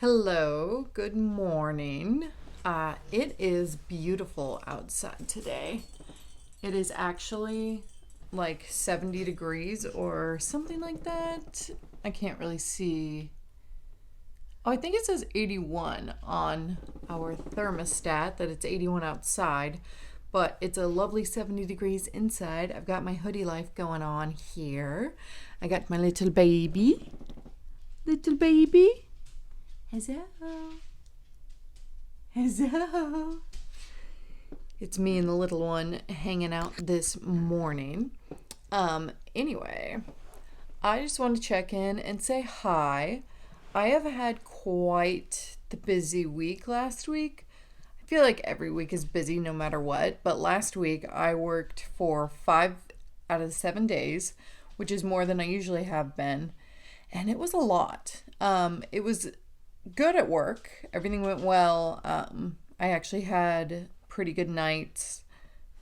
Hello, good morning. It is beautiful outside today. It is actually like 70 degrees or something like that. I can't really see. Oh, I think it says 81 on our thermostat, that it's 81 outside, but it's a lovely 70 degrees inside. I've got my hoodie life going on here. I got my little baby. Little baby. Hello. Hello. It's me and the little one hanging out this morning. Anyway, I just want to check in and say hi. I have had quite the busy week last week. I feel like every week is busy no matter what, but last week I worked for 5 out of the 7 days, which is more than I usually have been, and it was a lot. It was good at work. Everything went well. I actually had pretty good nights.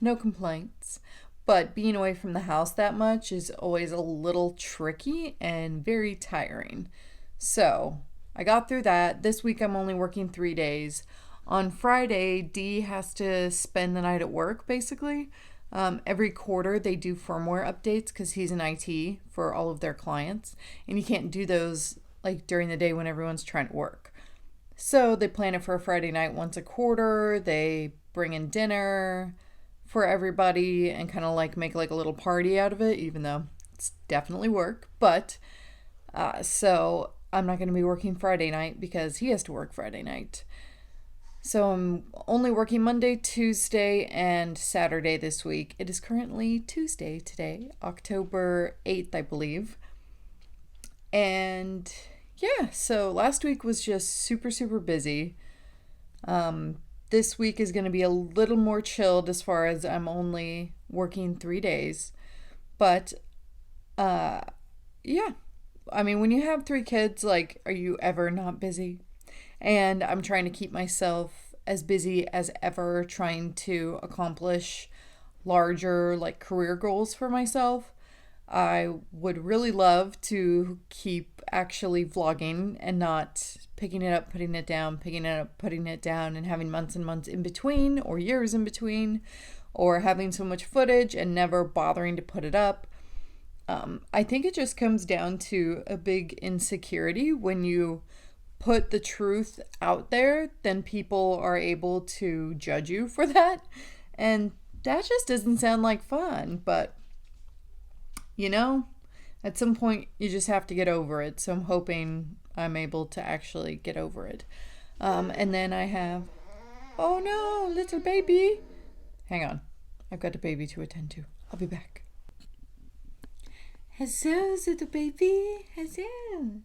No complaints. But being away from the house that much is always a little tricky and very tiring. So I got through that. This week I'm only working 3 days. On Friday, Dee has to spend the night at work, basically. Every quarter they do firmware updates because he's in IT for all of their clients. And you can't do those like during the day when everyone's trying to work. So they plan it for a Friday night once a quarter. They bring in dinner for everybody and kind of like make like a little party out of it, even though it's definitely work. But so I'm not going to be working Friday night because he has to work Friday night. So I'm only working Monday, Tuesday, and Saturday this week. It is currently Tuesday today, October 8th, I believe. And yeah, so last week was just super, super busy. This week is going to be a little more chilled as far as I'm only working 3 days. But yeah, I mean, when you have 3 kids, like, are you ever not busy? And I'm trying to keep myself as busy as ever, trying to accomplish larger, like, career goals for myself. I would really love to keep actually vlogging and not picking it up, putting it down, picking it up, putting it down, and having months and months in between or years in between, or having so much footage and never bothering to put it up. I think it just comes down to a big insecurity. When you put the truth out there, then people are able to judge you for that. And that just doesn't sound like fun, but at some point you just have to get over it. So I'm hoping I'm able to actually get over it. And then I have, oh no, little baby. Hang on. I've got a baby to attend to. I'll be back. Hello, little baby. Hello.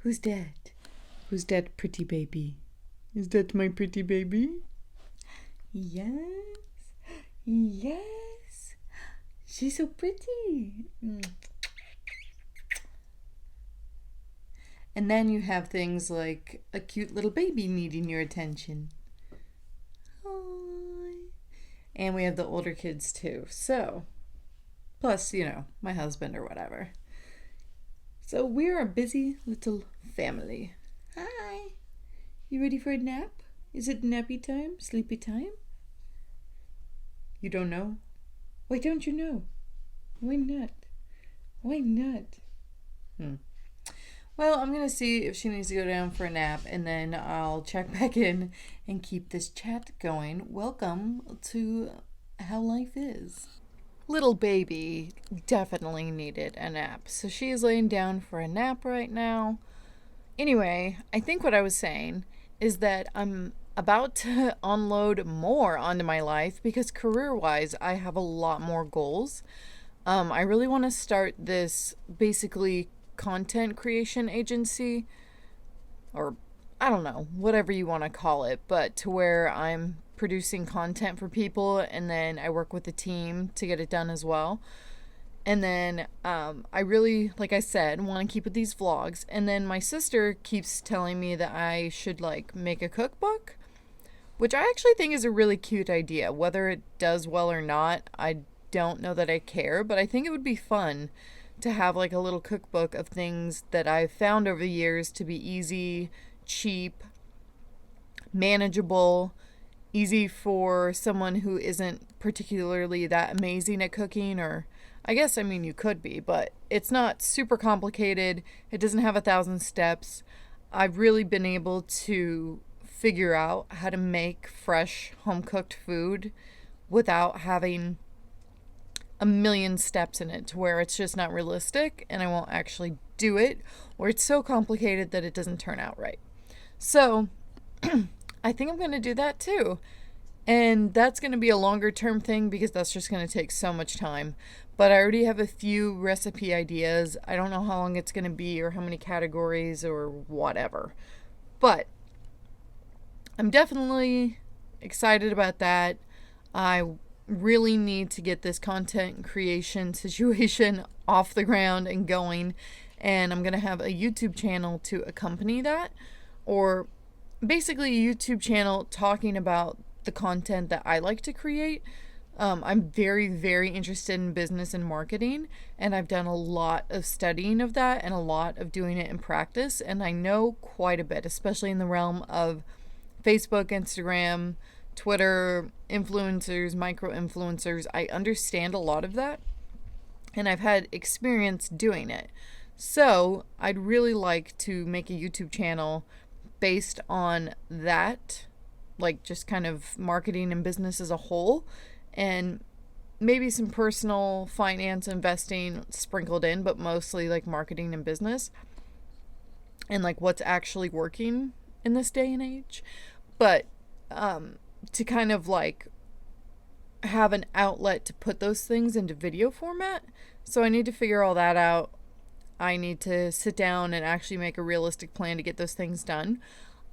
Who's that? Who's that pretty baby? Is that my pretty baby? Yes. Yes. She's so pretty. And then you have things like a cute little baby needing your attention. Hi. And we have the older kids too. So, plus, my husband or whatever. So we're a busy little family. Hi. You ready for a nap? Is it nappy time? Sleepy time? You don't know? Why don't you know? Why not? Why not? Well, I'm going to see if she needs to go down for a nap, and then I'll check back in and keep this chat going. Welcome to How Life Is. Little baby definitely needed a nap, so she is laying down for a nap right now. Anyway, I think what I was saying is that I'm about to unload more onto my life because career-wise, I have a lot more goals. I really want to start this basically content creation agency, or I don't know, whatever you want to call it, but to where I'm producing content for people and then I work with a team to get it done as well. And then I really, like I said, want to keep with these vlogs. And then my sister keeps telling me that I should like make a cookbook, which I actually think is a really cute idea. Whether it does well or not, I don't know that I care, but I think it would be fun to have like a little cookbook of things that I've found over the years to be easy, cheap, manageable, easy for someone who isn't particularly that amazing at cooking, or I guess, I mean, you could be, but it's not super complicated. It doesn't have 1,000 steps. I've really been able to figure out how to make fresh home cooked food without having a million steps in it to where it's just not realistic and I won't actually do it, or it's so complicated that it doesn't turn out right. So I think I'm going to do that too. And that's going to be a longer term thing because that's just going to take so much time. But I already have a few recipe ideas. I don't know how long it's going to be or how many categories or whatever. But I'm definitely excited about that. I really need to get this content creation situation off the ground and going. And I'm going to have a YouTube channel to accompany that, or basically a YouTube channel talking about the content that I like to create. I'm very, very interested in business and marketing, and I've done a lot of studying of that and a lot of doing it in practice, and I know quite a bit, especially in the realm of Facebook, Instagram, Twitter, influencers, micro influencers. I understand a lot of that, and I've had experience doing it. So I'd really like to make a YouTube channel based on that, like just kind of marketing and business as a whole, and maybe some personal finance investing sprinkled in, but mostly like marketing and business and like what's actually working in this day and age. But to kind of like have an outlet to put those things into video format. So I need to figure all that out. I need to sit down and actually make a realistic plan to get those things done.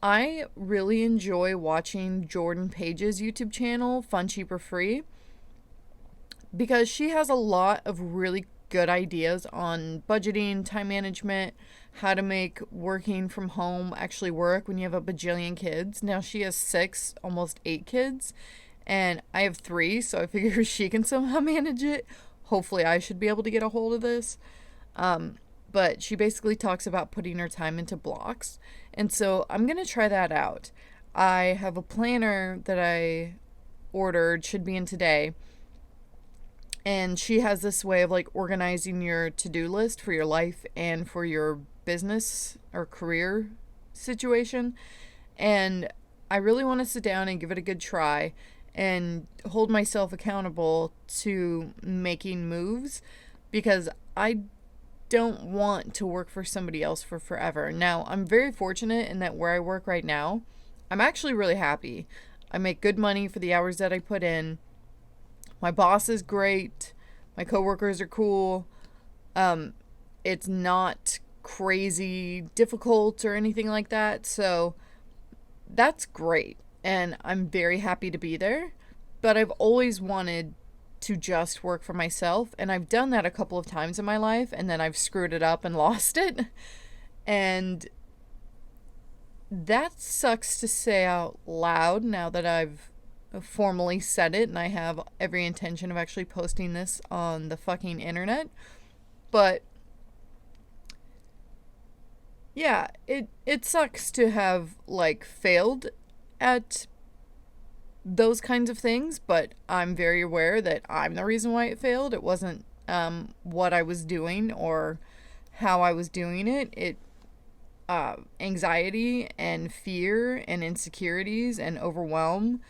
I really enjoy watching Jordan Page's YouTube channel, Fun, Cheap, or Free, because she has a lot of really good ideas on budgeting, time management, how to make working from home actually work when you have a bajillion kids. Now she has 6, almost 8 kids, and I have 3, so I figure she can somehow manage it. Hopefully I should be able to get a hold of this. But she basically talks about putting her time into blocks. And so I'm going to try that out. I have a planner that I ordered, should be in today. And she has this way of like organizing your to-do list for your life and for your business or career situation. And I really want to sit down and give it a good try and hold myself accountable to making moves, because I don't want to work for somebody else for forever. Now, I'm very fortunate in that where I work right now, I'm actually really happy. I make good money for the hours that I put in. My boss is great. My coworkers are cool. It's not crazy difficult or anything like that. So that's great. And I'm very happy to be there. But I've always wanted to just work for myself, and I've done that a couple of times in my life, and then I've screwed it up and lost it, and that sucks to say out loud now that I've formally said it, and I have every intention of actually posting this on the fucking internet. But yeah, it sucks to have like failed at those kinds of things, but I'm very aware that I'm the reason why it failed. It wasn't what I was doing or how I was doing it. Anxiety and fear and insecurities and overwhelm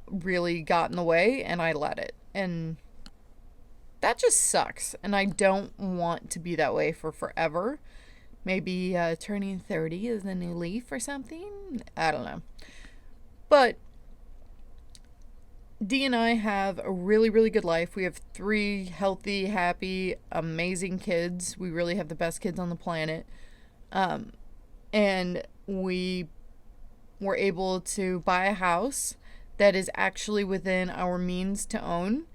really got in the way, and I let it. And that just sucks. And I don't want to be that way for forever. Maybe turning 30 is a new leaf or something. I don't know. But Dee and I have a really, really good life. We have 3 healthy, happy, amazing kids. We really have the best kids on the planet. And we were able to buy a house that is actually within our means to own.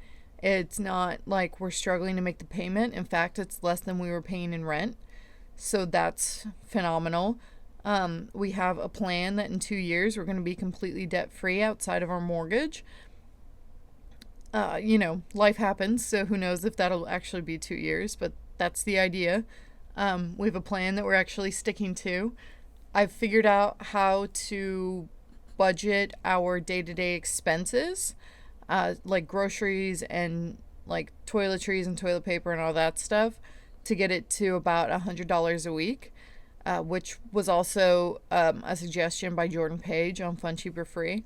It's not like we're struggling to make the payment. In fact, it's less than we were paying in rent. So that's phenomenal. We have a plan that in 2 years we're going to be completely debt-free outside of our mortgage. Life happens, so who knows if that'll actually be 2 years, but that's the idea. We have a plan that we're actually sticking to. I've figured out how to budget our day-to-day expenses, like groceries and like toiletries and toilet paper and all that stuff, to get it to about $100 a week, which was also a suggestion by Jordan Page on Fun Cheaper Free.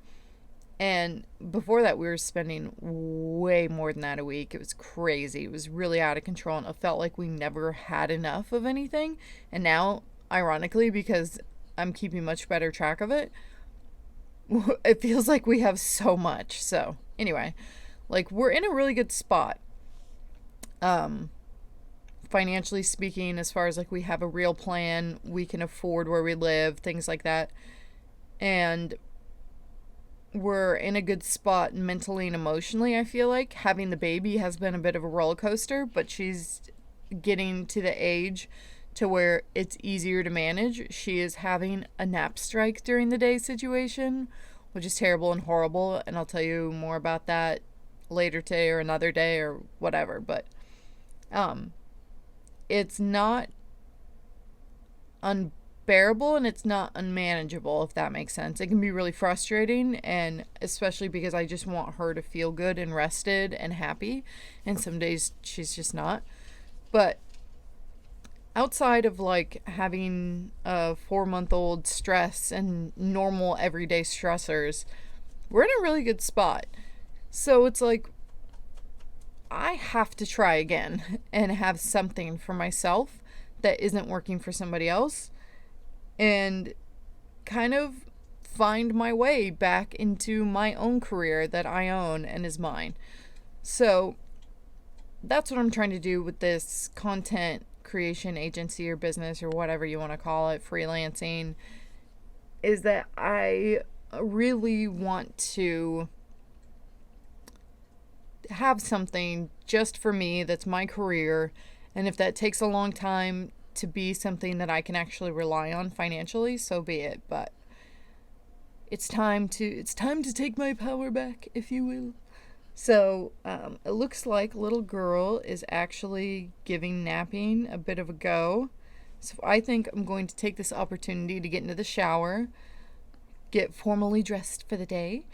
And before that, we were spending way more than that a week. It was crazy. It was really out of control, and it felt like we never had enough of anything. And now, ironically, because I'm keeping much better track of it, it feels like we have so much. So, anyway, like, we're in a really good spot. Financially speaking, as far as like we have a real plan, we can afford where we live, things like that. And we're in a good spot mentally and emotionally. I feel like having the baby has been a bit of a roller coaster, but she's getting to the age to where it's easier to manage. She is having a nap strike during the day situation, which is terrible and horrible, and I'll tell you more about that later today or another day or whatever. But it's not unbearable and it's not unmanageable, if that makes sense. It can be really frustrating, and especially because I just want her to feel good and rested and happy, and some days she's just not. But outside of like having a 4-month-old stress and normal everyday stressors, we're in a really good spot. So it's like I have to try again and have something for myself that isn't working for somebody else, and kind of find my way back into my own career that I own and is mine. So that's what I'm trying to do with this content creation agency or business or whatever you want to call it, freelancing, is that I really want to have something just for me that's my career, and if that takes a long time to be something that I can actually rely on financially, so be it. But it's time to take my power back, if you will. So it looks like little girl is actually giving napping a bit of a go. So I think I'm going to take this opportunity to get into the shower, get formally dressed for the day.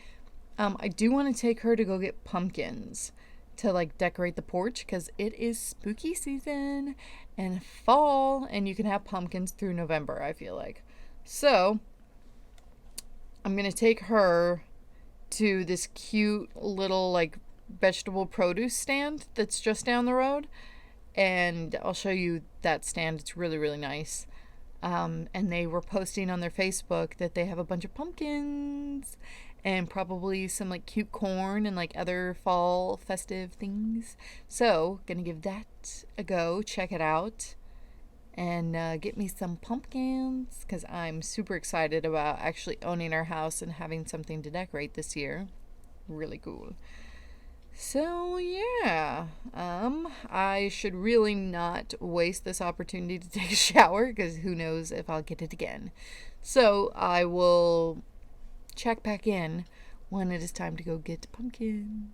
I do want to take her to go get pumpkins to like decorate the porch, because it is spooky season and fall, and you can have pumpkins through November, I feel like. So I'm going to take her to this cute little like vegetable produce stand that's just down the road, and I'll show you that stand. It's really, really nice. And they were posting on their Facebook that they have a bunch of pumpkins and probably some like cute corn and like other fall festive things. So gonna give that a go, check it out, and get me some pumpkins, because I'm super excited about actually owning our house and having something to decorate this year. Really cool. So yeah, I should really not waste this opportunity to take a shower, because who knows if I'll get it again. So I will check back in when it is time to go get pumpkins.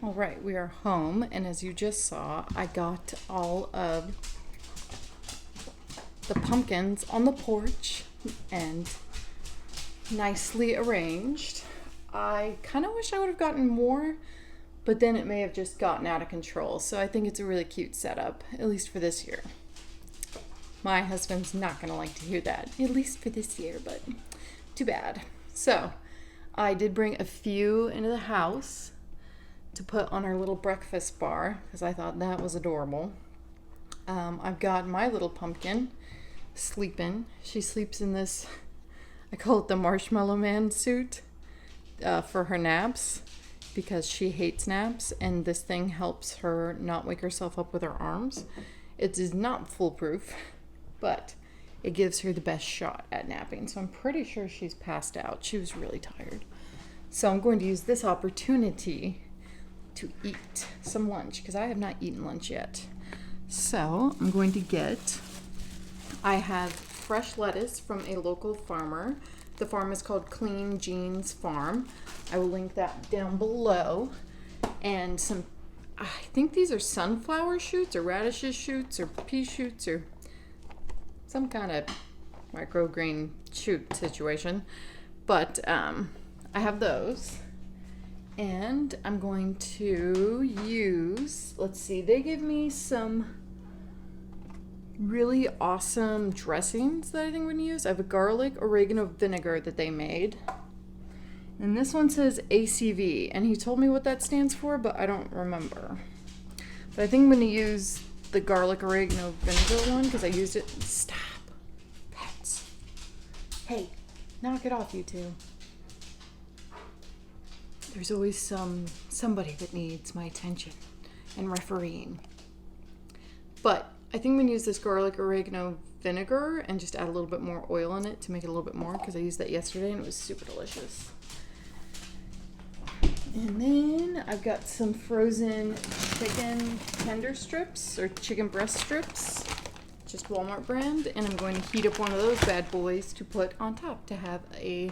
All right, we are home, and as you just saw, I got all of the pumpkins on the porch and nicely arranged. I kind of wish I would have gotten more but then it may have just gotten out of control. So I think it's a really cute setup, at least for this year. My husband's not going to like to hear that, at least for this year, but too bad. So I did bring a few into the house to put on our little breakfast bar because I thought that was adorable. I've got my little pumpkin sleeping. She sleeps in this, I call it the Marshmallow Man suit for her naps because she hates naps, and this thing helps her not wake herself up with her arms. It is not foolproof, but it gives her the best shot at napping. So I'm pretty sure she's passed out. She was really tired. So I'm going to use this opportunity to eat some lunch because I have not eaten lunch yet. So I'm going to I have fresh lettuce from a local farmer. The farm is called Clean Jeans Farm. I will link that down below. And I think these are sunflower shoots or radishes shoots or pea shoots or some kind of microgreen shoot situation. But I have those. And I'm going to use, let's see, they give me some really awesome dressings that I think we're going to use. I have a garlic oregano vinegar that they made. And this one says ACV, and he told me what that stands for, but I don't remember. But I think I'm going to use the garlic oregano vinegar one because I used it. Stop. Pets. Hey, knock it off, you two. There's always somebody that needs my attention and refereeing. But I think I'm going to use this garlic oregano vinegar and just add a little bit more oil in it to make it a little bit more because I used that yesterday and it was super delicious. And then I've got some frozen chicken tender strips or chicken breast strips, just Walmart brand, and I'm going to heat up one of those bad boys to put on top to have a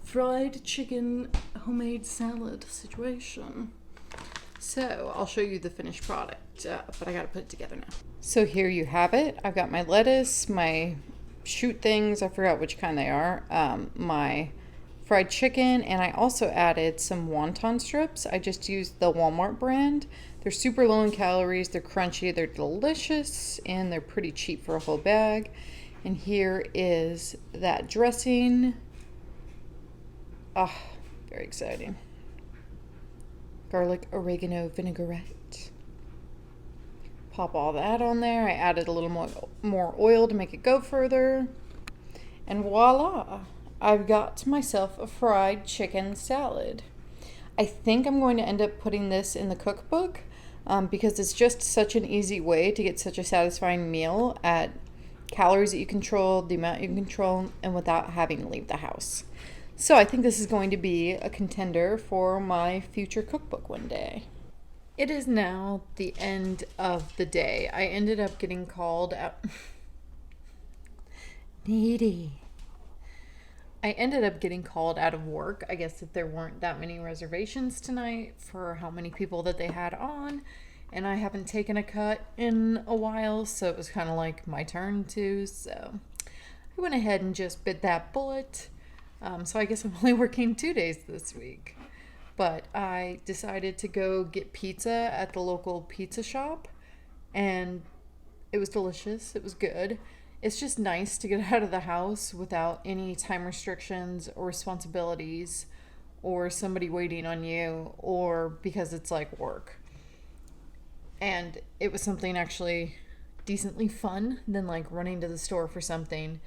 fried chicken homemade salad situation. So I'll show you the finished product, but I gotta put it together now. So here you have it. I've got my lettuce, my shoot things, I forgot which kind they are, my fried chicken, and I also added some wonton strips. I just used the Walmart brand. They're super low in calories, they're crunchy, they're delicious, and they're pretty cheap for a whole bag. And here is that dressing. Very exciting. Garlic oregano vinaigrette. Pop all that on there. I added a little more oil to make it go further. And voila! I've got myself a fried chicken salad. I think I'm going to end up putting this in the cookbook because it's just such an easy way to get such a satisfying meal at calories that you control, the amount you can control, and without having to leave the house. So I think this is going to be a contender for my future cookbook one day. It is now the end of the day. I ended up getting called out. Needy. I ended up getting called out of work. I guess that there weren't that many reservations tonight for how many people that they had on. And I haven't taken a cut in a while, so it was kind of like my turn to. So I went ahead and just bit that bullet. So I guess I'm only working 2 days this week. But I decided to go get pizza at the local pizza shop. And it was delicious. It was good. It's just nice to get out of the house without any time restrictions or responsibilities or somebody waiting on you or because it's like work. And it was something actually decently fun than like running to the store for something.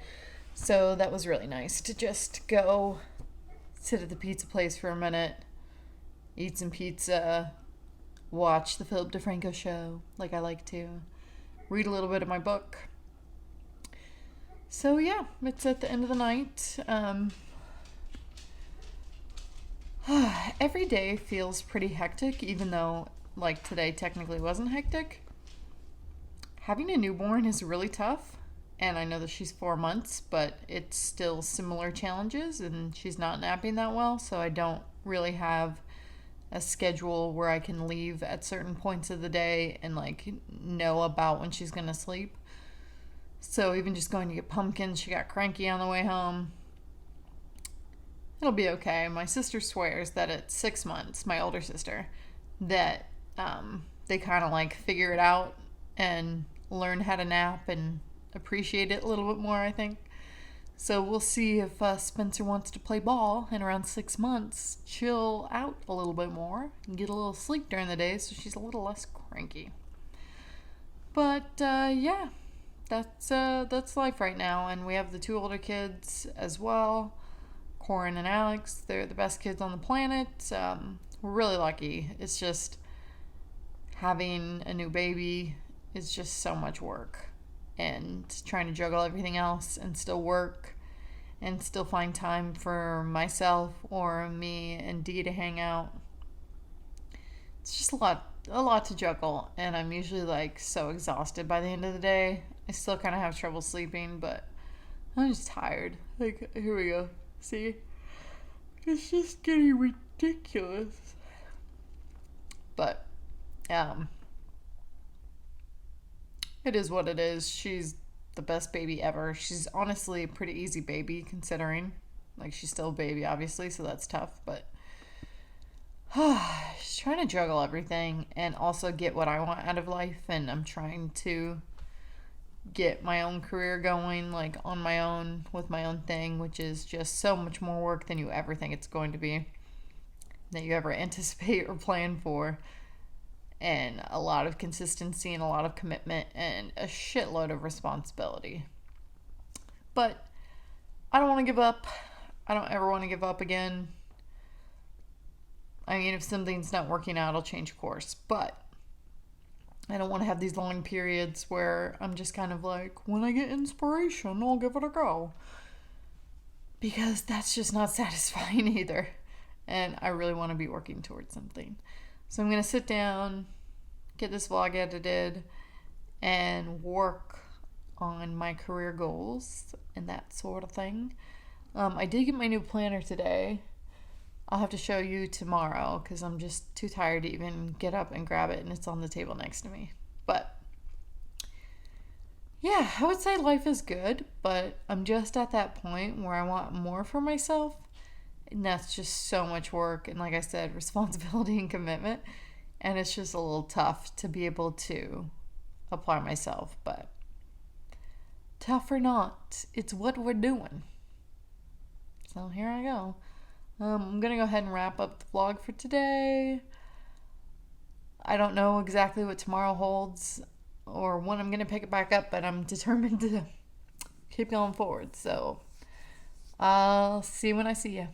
So that was really nice to just go sit at the pizza place for a minute, eat some pizza, watch the Philip DeFranco show like I like to, read a little bit of my book. So yeah, it's at the end of the night. Every day feels pretty hectic, even though like today technically wasn't hectic. Having a newborn is really tough. And I know that she's 4 months, but it's still similar challenges, and she's not napping that well, so I don't really have a schedule where I can leave at certain points of the day and like know about when she's gonna sleep. So even just going to get pumpkins, she got cranky on the way home. It'll be okay. My sister swears that at 6 months, my older sister, that they kind of like figure it out and learn how to nap and appreciate it a little bit more, I think. So we'll see if Spencer wants to play ball in around 6 months, chill out a little bit more, and get a little sleep during the day so she's a little less cranky. But yeah, that's life right now, and we have the 2 older kids as well, Corin and Alex. They're the best kids on the planet. We're really lucky. It's just having a new baby is just so much work, and trying to juggle everything else and still work and still find time for myself or me and Dee to hang out. It's just a lot to juggle, and I'm usually like so exhausted by the end of the day. I still kind of have trouble sleeping, but I'm just tired. Like, here we go. See? It's just getting ridiculous. But it is what it is. She's the best baby ever. She's honestly a pretty easy baby considering. Like, she's still a baby, obviously, so that's tough. But she's trying to juggle everything and also get what I want out of life. And I'm trying to get my own career going, like on my own, with my own thing, which is just so much more work than you ever think it's going to be, that you ever anticipate or plan for. And a lot of consistency and a lot of commitment and a shitload of responsibility. But I don't want to give up. I don't ever want to give up again. I mean, if something's not working out, I'll change course. But I don't want to have these long periods where I'm just kind of like, when I get inspiration, I'll give it a go. Because that's just not satisfying either. And I really want to be working towards something. So I'm going to sit down, get this vlog edited, and work on my career goals and that sort of thing. I did get my new planner today. I'll have to show you tomorrow because I'm just too tired to even get up and grab it, and it's on the table next to me. But yeah, I would say life is good, but I'm just at that point where I want more for myself. And that's just so much work and, like I said, responsibility and commitment. And it's just a little tough to be able to apply myself. But tough or not, it's what we're doing. So here I go. I'm going to go ahead and wrap up the vlog for today. I don't know exactly what tomorrow holds or when I'm going to pick it back up, but I'm determined to keep going forward. So I'll see you when I see you.